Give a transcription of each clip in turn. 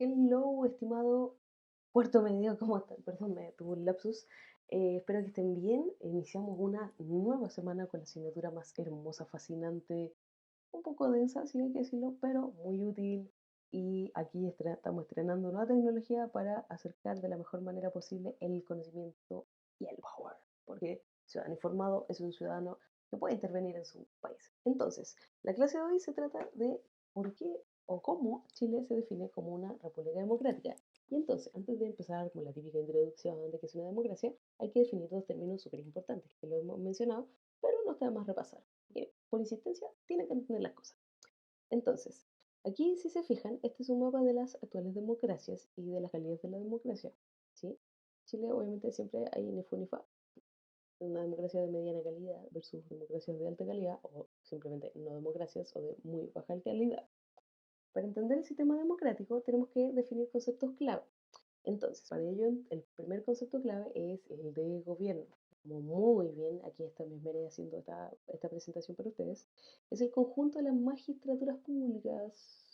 Hello, estimado Puerto Medio, ¿cómo están? Perdón, me tuvo un lapsus. Espero que estén bien. Iniciamos una nueva semana con la asignatura más hermosa, fascinante, un poco densa, sí hay que decirlo, pero muy útil. Y aquí estamos estrenando nueva tecnología para acercar de la mejor manera posible el conocimiento y el power. Porque ciudadano informado es un ciudadano que puede intervenir en su país. Entonces, la clase de hoy se trata de por qué o cómo Chile se define como una república democrática. Y entonces, antes de empezar con la típica introducción de qué es una democracia, hay que definir dos términos súper importantes que lo hemos mencionado, pero no está de más repasar. Que por insistencia tienen que entender las cosas. Entonces, aquí si se fijan, este es un mapa de las actuales democracias y de las calidades de la democracia. ¿Sí? Chile obviamente siempre hay ni fu ni fa, una democracia de mediana calidad versus democracias de alta calidad o simplemente no democracias o de muy baja calidad. Para entender el sistema democrático tenemos que definir conceptos clave. Entonces, para ello, el primer concepto clave es el de gobierno. Como muy bien, aquí está Mesmere haciendo esta presentación para ustedes. Es el conjunto de las magistraturas públicas,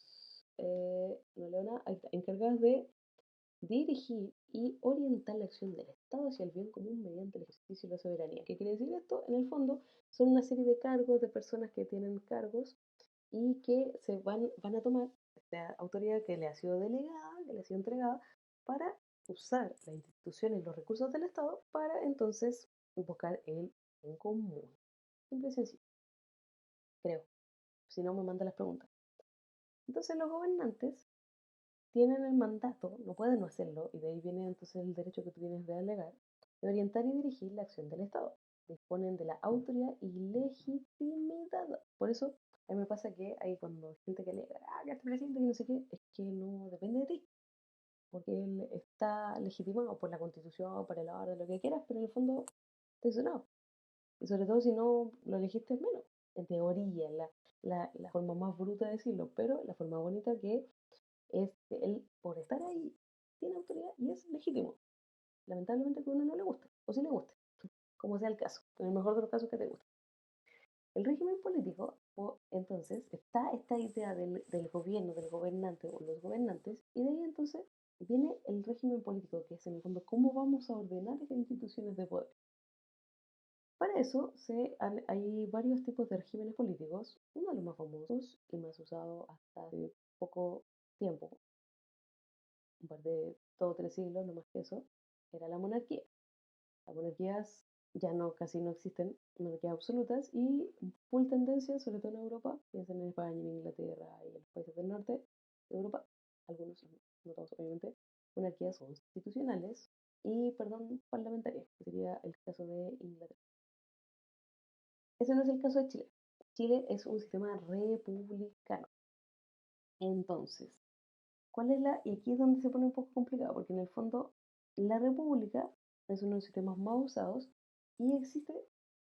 no leo nada, ahí está, encargadas de dirigir y orientar la acción del Estado hacia el bien común mediante el ejercicio de la soberanía. ¿Qué quiere decir esto? En el fondo, son una serie de cargos de personas que tienen cargos y que van a tomar esta autoridad que le ha sido delegada, que le ha sido entregada, para usar las instituciones y los recursos del Estado para entonces buscar el bien común. Simple y sencillo, creo. Si no, me manda las preguntas. Entonces los gobernantes tienen el mandato, no pueden no hacerlo, y de ahí viene entonces el derecho que tú tienes de alegar, de orientar y dirigir la acción del Estado. Disponen de la autoridad y legitimidad. Por eso, a mí me pasa que hay cuando hay gente que alega, que este presidente que no sé qué, es que no depende de ti, porque él está legitimado por la constitución, por el orden, lo que quieras, pero en el fondo te sonado. Y sobre todo si no lo elegiste menos, en teoría, la forma más bruta de decirlo, pero la forma bonita que es que él, por estar ahí, tiene autoridad y es legítimo. Lamentablemente que a uno no le guste, o sí le guste, como sea el caso, en el mejor de los casos que te guste. El régimen político, o entonces, está esta idea del gobierno, del gobernante o los gobernantes, y de ahí entonces viene el régimen político, que es en el fondo cómo vamos a ordenar estas instituciones de poder. Para eso hay varios tipos de regímenes políticos. Uno de los más famosos y más usado hasta hace poco tiempo, un par de 2 o 3 siglos, no más que eso, era la monarquía. Las monarquías ya no, casi no existen, monarquías absolutas y full tendencia, sobre todo en Europa, piensen en España, en Inglaterra y en los países del norte de Europa, algunos, no todos obviamente, monarquías constitucionales y, perdón, parlamentarias, que sería el caso de Inglaterra. Ese no es el caso de Chile. Chile es un sistema republicano. Entonces, ¿cuál es la...? Y aquí es donde se pone un poco complicado, porque en el fondo la república es uno de los sistemas más usados y existe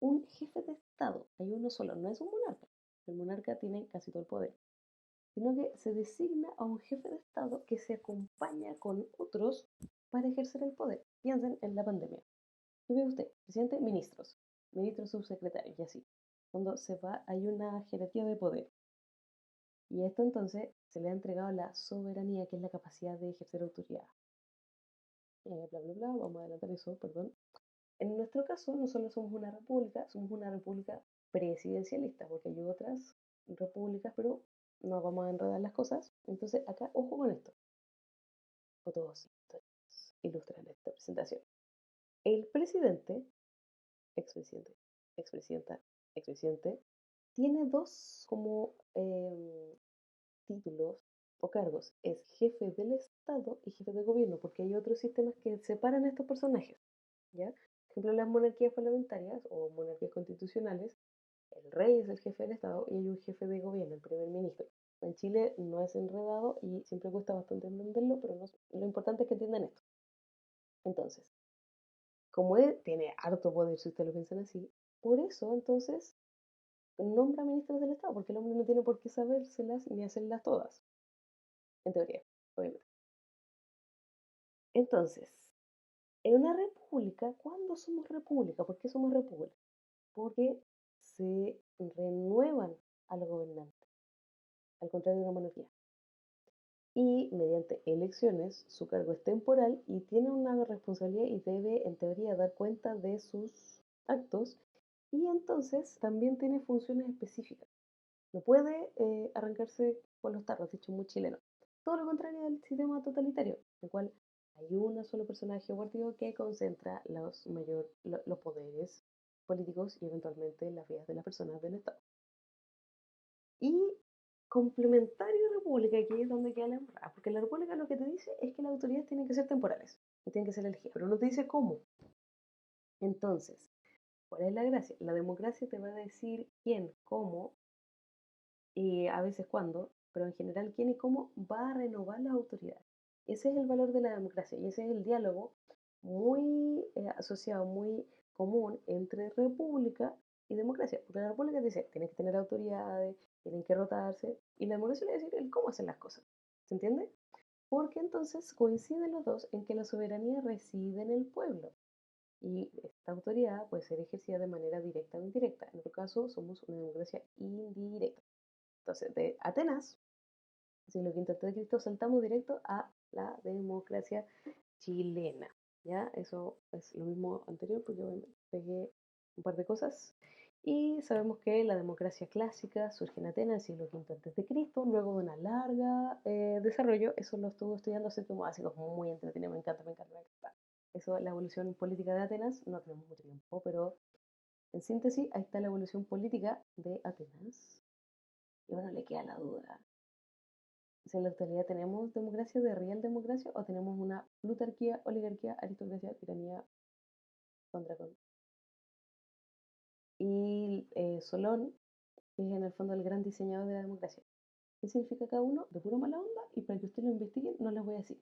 un jefe de Estado. Hay uno solo, no es un monarca. El monarca tiene casi todo el poder, sino que se designa a un jefe de Estado que se acompaña con otros para ejercer el poder. Piensen en la pandemia. ¿Qué ve usted? Presidente, ministros, ministros subsecretarios y así. Cuando se va, hay una jerarquía de poder. Y esto entonces se le ha entregado la soberanía, que es la capacidad de ejercer autoridad. Bla, bla, bla, vamos a adelantar eso, perdón. En nuestro caso, no solo somos una república presidencialista, porque hay otras repúblicas, pero no vamos a enredar las cosas. Entonces, acá, ojo con esto. Fotos ilustran esta presentación. El presidente, expresidente, expresidenta, expresidente, tiene dos como títulos o cargos. Es jefe del Estado y jefe de gobierno, porque hay otros sistemas que separan a estos personajes. ¿Ya? Por ejemplo, las monarquías parlamentarias o monarquías constitucionales, el rey es el jefe del Estado y hay un jefe de gobierno, el primer ministro. En Chile no es enredado y siempre cuesta bastante entenderlo, pero lo importante es que entiendan esto. Entonces, como él tiene harto poder, si ustedes lo piensan así, por eso entonces nombra ministros del Estado, porque el hombre no tiene por qué sabérselas ni hacerlas todas, en teoría, obviamente. Entonces, en una república, ¿cuándo somos república? ¿Por qué somos república? Porque se renuevan a los gobernantes, al contrario de una monarquía. y mediante elecciones su cargo es temporal y tiene una responsabilidad y debe en teoría dar cuenta de sus actos y entonces también tiene funciones específicas. No puede arrancarse con los tarros, dicho muy chileno. Todo lo contrario del sistema totalitario, en el cual hay un solo personaje o partido que concentra los poderes políticos y eventualmente las vidas de las personas del Estado. Y complementario a República, aquí es donde queda la embarrada, porque la República lo que te dice es que las autoridades tienen que ser temporales y tienen que ser elegidas, pero no te dice cómo. Entonces, ¿cuál es la gracia? La democracia te va a decir quién, cómo y a veces cuándo, pero en general quién y cómo va a renovar las autoridades. Ese es el valor de la democracia y ese es el diálogo muy asociado, muy común entre república y democracia. Porque la república dice, tienen que tener autoridades, tienen que rotarse, y la democracia le dice el cómo hacen las cosas. ¿Se entiende? Porque entonces coinciden los dos en que la soberanía reside en el pueblo. Y esta autoridad puede ser ejercida de manera directa o indirecta. En otro caso, somos una democracia indirecta. Entonces, de Atenas, siglo V antes de Cristo, saltamos directo a la democracia chilena. ¿Ya? Eso es lo mismo anterior porque bueno, pegué un par de cosas. Y sabemos que la democracia clásica surge en Atenas, siglo V antes de Cristo, luego de una larga desarrollo. Eso lo estuvo estudiando Séptimo Básico, muy entretenido, me encanta, me encanta, me encanta. Eso, la evolución política de Atenas, no tenemos mucho tiempo, pero en síntesis, ahí está la evolución política de Atenas. Y bueno, le queda la duda. Si en la actualidad tenemos democracia de real democracia o tenemos una plutarquía, oligarquía, aristocracia, tiranía, contra. Y Solón es en el fondo el gran diseñador de la democracia. ¿Qué significa cada uno? De pura mala onda y para que ustedes lo investiguen no les voy a decir.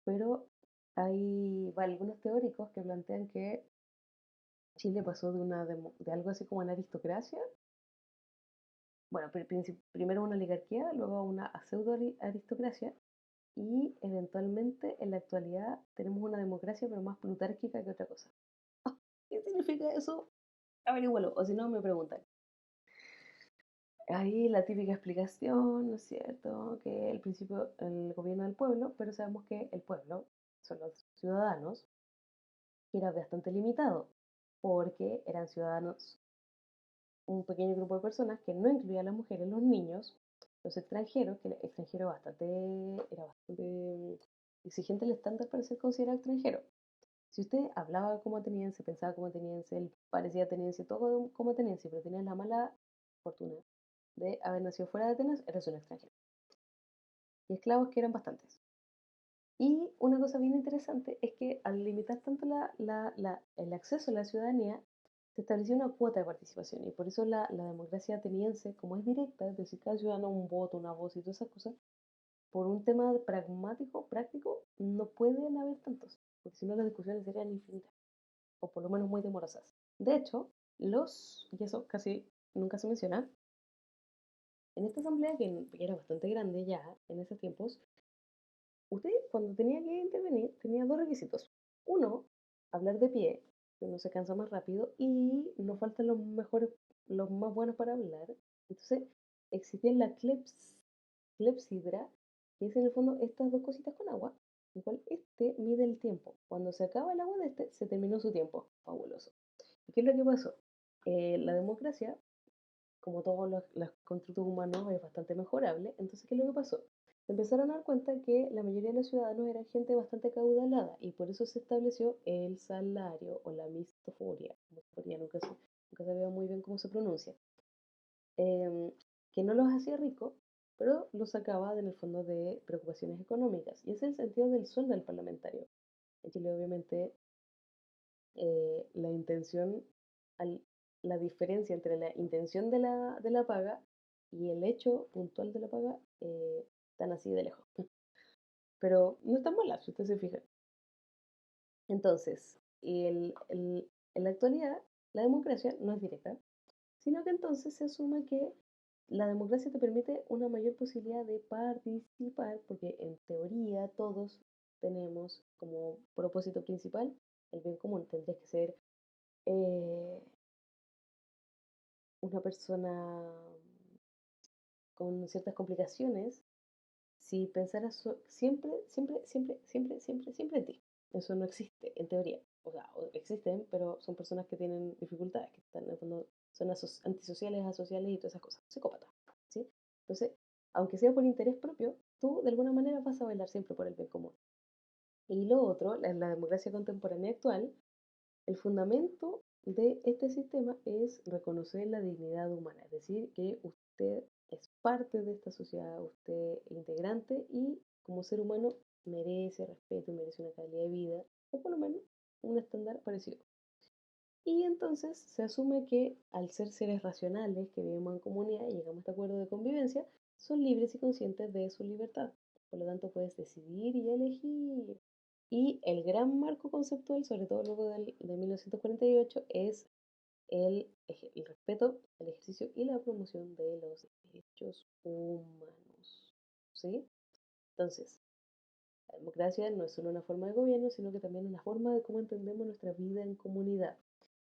Pero hay algunos teóricos que plantean que Chile pasó de algo así como una aristocracia, bueno, primero una oligarquía, luego una pseudo aristocracia y eventualmente en la actualidad tenemos una democracia pero más plutárquica que otra cosa. ¿Qué significa eso? Averígualo, o si no me preguntan. Ahí la típica explicación, ¿no es cierto? Que el principio, el gobierno del pueblo, pero sabemos que el pueblo son los ciudadanos, que era bastante limitado, porque eran ciudadanos, un pequeño grupo de personas que no incluía a las mujeres, los niños, los extranjeros, que el extranjero era bastante exigente el estándar para ser considerado extranjero. Si usted hablaba como ateniense, pensaba como ateniense, él parecía ateniense, todo como ateniense, pero tenía la mala fortuna de haber nacido fuera de Atenas, eres un extranjero. Y esclavos que eran bastantes. Y una cosa bien interesante es que al limitar tanto el acceso a la ciudadanía, se estableció una cuota de participación. Y por eso la democracia ateniense, como es directa, es decir, cada ciudadano un voto, una voz y todas esas cosas, por un tema pragmático, práctico, no pueden haber tantos, porque si no las discusiones serían infinitas, o por lo menos muy demorosas. De hecho, y eso casi nunca se menciona, en esta asamblea, que era bastante grande ya en esos tiempos, usted cuando tenía que intervenir tenía dos requisitos. Uno, hablar de pie, que uno se cansa más rápido, y no faltan los mejores, los más buenos para hablar. Entonces, existía la clepsidra, que es en el fondo estas dos cositas con agua, en cual este mide el tiempo. Cuando se acaba el agua de este, se terminó su tiempo. Fabuloso. ¿Y qué es lo que pasó? La democracia, como todos los constructos humanos, es bastante mejorable. Entonces, ¿qué es lo que pasó? Se empezaron a dar cuenta que la mayoría de los ciudadanos eran gente bastante acaudalada y por eso se estableció el salario o la mistoforia. Nunca sabía muy bien cómo se pronuncia. em, que no los hacía ricos, pero los sacaba en el fondo de preocupaciones económicas. Y ese es el sentido del sueldo del parlamentario. En Chile, obviamente, la intención, al- la diferencia entre la intención de la paga y el hecho puntual de la paga están así de lejos. Pero no están malas, si usted se fija. Entonces, en la actualidad, la democracia no es directa, sino que entonces se asume que la democracia te permite una mayor posibilidad de participar, porque en teoría todos tenemos como propósito principal el bien común. Tendrías que ser eh, una persona con ciertas complicaciones si pensaras siempre, siempre, siempre, siempre, siempre, siempre en ti. Eso no existe, en teoría. O sea, existen, pero son personas que tienen dificultades, que están en el fondo, son antisociales, asociales y todas esas cosas. Psicópatas, ¿sí? Entonces, aunque sea por interés propio, tú de alguna manera vas a bailar siempre por el bien común. Y lo otro, la democracia contemporánea actual, el fundamento de este sistema es reconocer la dignidad humana, es decir, que usted es parte de esta sociedad, usted es integrante y como ser humano merece respeto y merece una calidad de vida, o por lo menos un estándar parecido. Y entonces se asume que al ser seres racionales que vivimos en comunidad y llegamos a este acuerdo de convivencia, son libres y conscientes de su libertad. Por lo tanto, puedes decidir y elegir. Y el gran marco conceptual, sobre todo luego de 1948, es el respeto, el ejercicio y la promoción de los derechos humanos. ¿Sí? Entonces, la democracia no es solo una forma de gobierno, sino que también una forma de cómo entendemos nuestra vida en comunidad.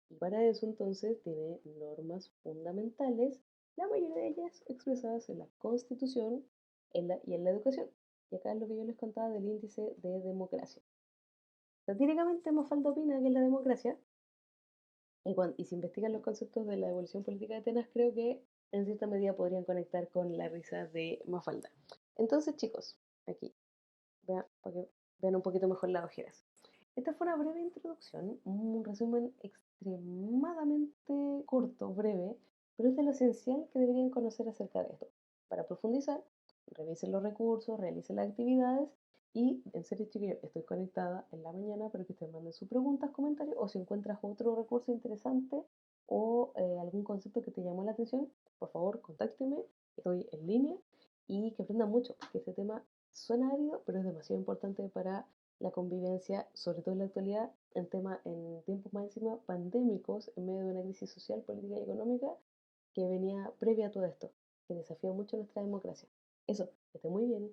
Y para eso entonces tiene normas fundamentales, la mayoría de ellas expresadas en la Constitución y en la educación. Y acá es lo que yo les contaba del índice de democracia. Satíricamente, Mafalda opina que es la democracia, y si investigan los conceptos de la evolución política de Atenas, creo que en cierta medida podrían conectar con la risa de Mafalda. Entonces, chicos, aquí, vean, para que vean un poquito mejor las ojeras. Esta fue una breve introducción, un resumen extremadamente corto, breve, pero es de lo esencial que deberían conocer acerca de esto. Para profundizar, revisen los recursos, realicen las actividades y, en serio, chiquillos, estoy conectada en la mañana para que ustedes manden sus preguntas, comentarios o si encuentras otro recurso interesante o algún concepto que te llamó la atención, por favor, contácteme, estoy en línea y que aprendan mucho, porque este tema suena árido, pero es demasiado importante para la convivencia, sobre todo en la actualidad, en tiempos más encima pandémicos, en medio de una crisis social, política y económica que venía previa a todo esto, que desafía mucho nuestra democracia. Eso, que esté muy bien.